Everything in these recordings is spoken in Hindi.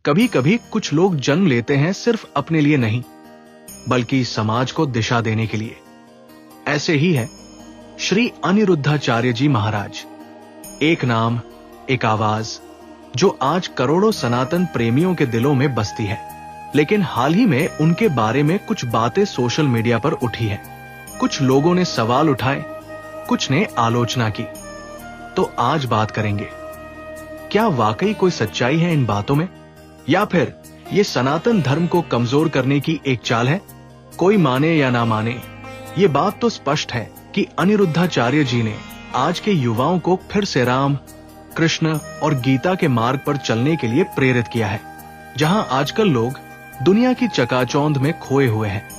कभी कभी कुछ लोग जन्म लेते हैं सिर्फ अपने लिए नहीं, बल्कि समाज को दिशा देने के लिए। ऐसे ही है श्री अनिरुद्धाचार्य जी महाराज। एक नाम, एक आवाज, जो आज करोड़ों सनातन प्रेमियों के दिलों में बसती है। लेकिन हाल ही में उनके बारे में कुछ बातें सोशल मीडिया पर उठी है। कुछ लोगों ने सवाल उठाए, कुछ ने आलोचना की। तो आज बात करेंगे, क्या वाकई कोई सच्चाई है इन बातों में, या फिर ये सनातन धर्म को कमजोर करने की एक चाल है? कोई माने या ना माने, ये बात तो स्पष्ट है कि अनिरुद्धाचार्य जी ने आज के युवाओं को फिर से राम, कृष्ण और गीता के मार्ग पर चलने के लिए प्रेरित किया है। जहां आजकल लोग दुनिया की चकाचौंध में खोए हुए हैं,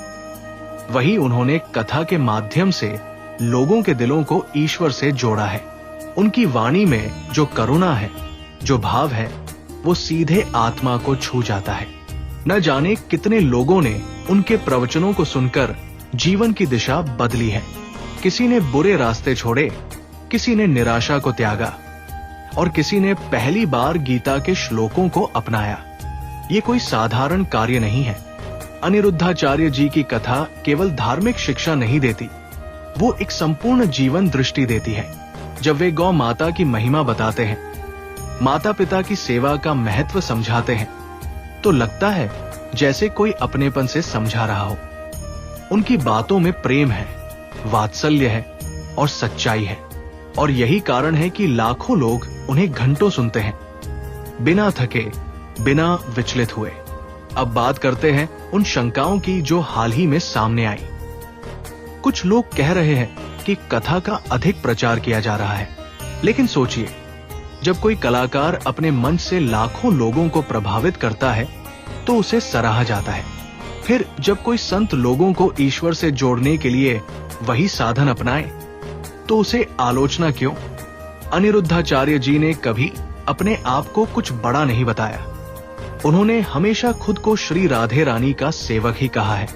वहीं उन्होंने कथा के माध्यम से लोगों के दिलों को ईश्वर से जोड़ा है। उनकी वाणी में जो करुणा है, जो भाव है, वो सीधे आत्मा को छू जाता है। न जाने कितने लोगों ने उनके प्रवचनों को सुनकर जीवन की दिशा बदली है। किसी ने बुरे रास्ते छोड़े, किसी ने निराशा को त्यागा और किसी ने पहली बार गीता के श्लोकों को अपनाया। ये कोई साधारण कार्य नहीं है। अनिरुद्धाचार्य जी की कथा केवल धार्मिक शिक्षा नहीं देती, वो एक संपूर्ण जीवन दृष्टि देती है। जब वे गौ माता की महिमा बताते हैं, माता पिता की सेवा का महत्व समझाते हैं, तो लगता है जैसे कोई अपनेपन से समझा रहा हो। उनकी बातों में प्रेम है, वात्सल्य है और सच्चाई है। और यही कारण है कि लाखों लोग उन्हें घंटों सुनते हैं, बिना थके, बिना विचलित हुए। अब बात करते हैं उन शंकाओं की जो हाल ही में सामने आई। कुछ लोग कह रहे हैं कि कथा का अधिक प्रचार किया जा रहा है। लेकिन सोचिए, जब कोई कलाकार अपने मंच से लाखों लोगों को प्रभावित करता है तो उसे सराहा जाता है। फिर जब कोई संत लोगों को ईश्वर से जोड़ने के लिए वही साधन अपनाए तो उसे आलोचना क्यों? अनिरुद्धाचार्य जी ने कभी अपने आप को कुछ बड़ा नहीं बताया। उन्होंने हमेशा खुद को श्री राधे रानी का सेवक ही कहा है।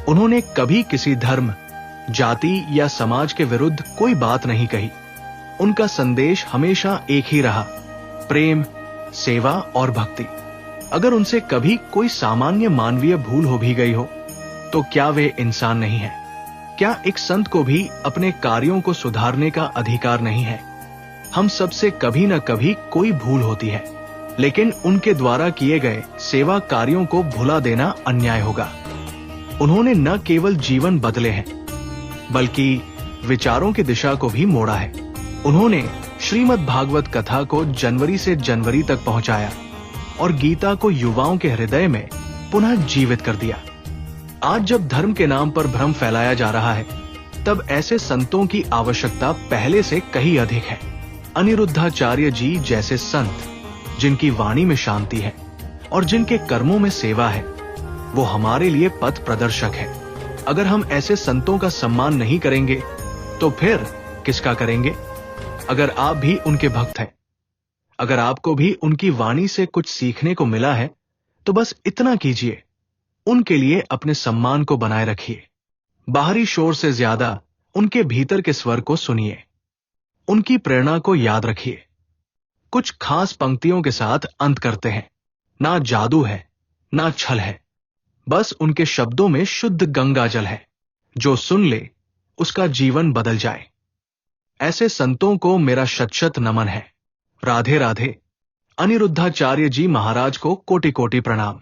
उन्होंने कभी किसी धर्म, जाति या समाज के विरुद्ध कोई बात नहीं कही। उनका संदेश हमेशा एक ही रहा, प्रेम, सेवा और भक्ति। अगर उनसे कभी कोई सामान्य मानवीय भूल हो भी गई हो, तो क्या वे इंसान नहीं है? क्या एक संत को भी अपने कार्यों को सुधारने का अधिकार नहीं है? हम सबसे कभी न कभी कोई भूल होती है, लेकिन उनके द्वारा किए गए सेवा कार्यों को भुला देना अन्याय होगा। उन्होंने न केवल जीवन बदले हैं, बल्कि विचारों की दिशा को भी मोड़ा है। उन्होंने श्रीमद् भागवत कथा को जनवरी से जनवरी तक पहुंचाया और गीता को युवाओं के हृदय में पुनः जीवित कर दिया। आज जब धर्म के नाम पर भ्रम फैलाया जा रहा है, तब ऐसे संतों की आवश्यकता पहले से कहीं अधिक है। अनिरुद्धाचार्य जी जैसे संत, जिनकी वाणी में शांति है और जिनके कर्मों में सेवा है, वो हमारे लिए पथ प्रदर्शक है। अगर हम ऐसे संतों का सम्मान नहीं करेंगे, तो फिर किसका करेंगे? अगर आप भी उनके भक्त हैं, अगर आपको भी उनकी वाणी से कुछ सीखने को मिला है, तो बस इतना कीजिए, उनके लिए अपने सम्मान को बनाए रखिए। बाहरी शोर से ज्यादा उनके भीतर के स्वर को सुनिए, उनकी प्रेरणा को याद रखिए। कुछ खास पंक्तियों के साथ अंत करते हैं। ना जादू है, ना छल है, बस उनके शब्दों में शुद्ध गंगा जल है। जो सुन ले, उसका जीवन बदल जाए। ऐसे संतों को मेरा शत शत नमन है। राधे राधे। अनिरुद्धाचार्य जी महाराज को कोटि कोटि प्रणाम।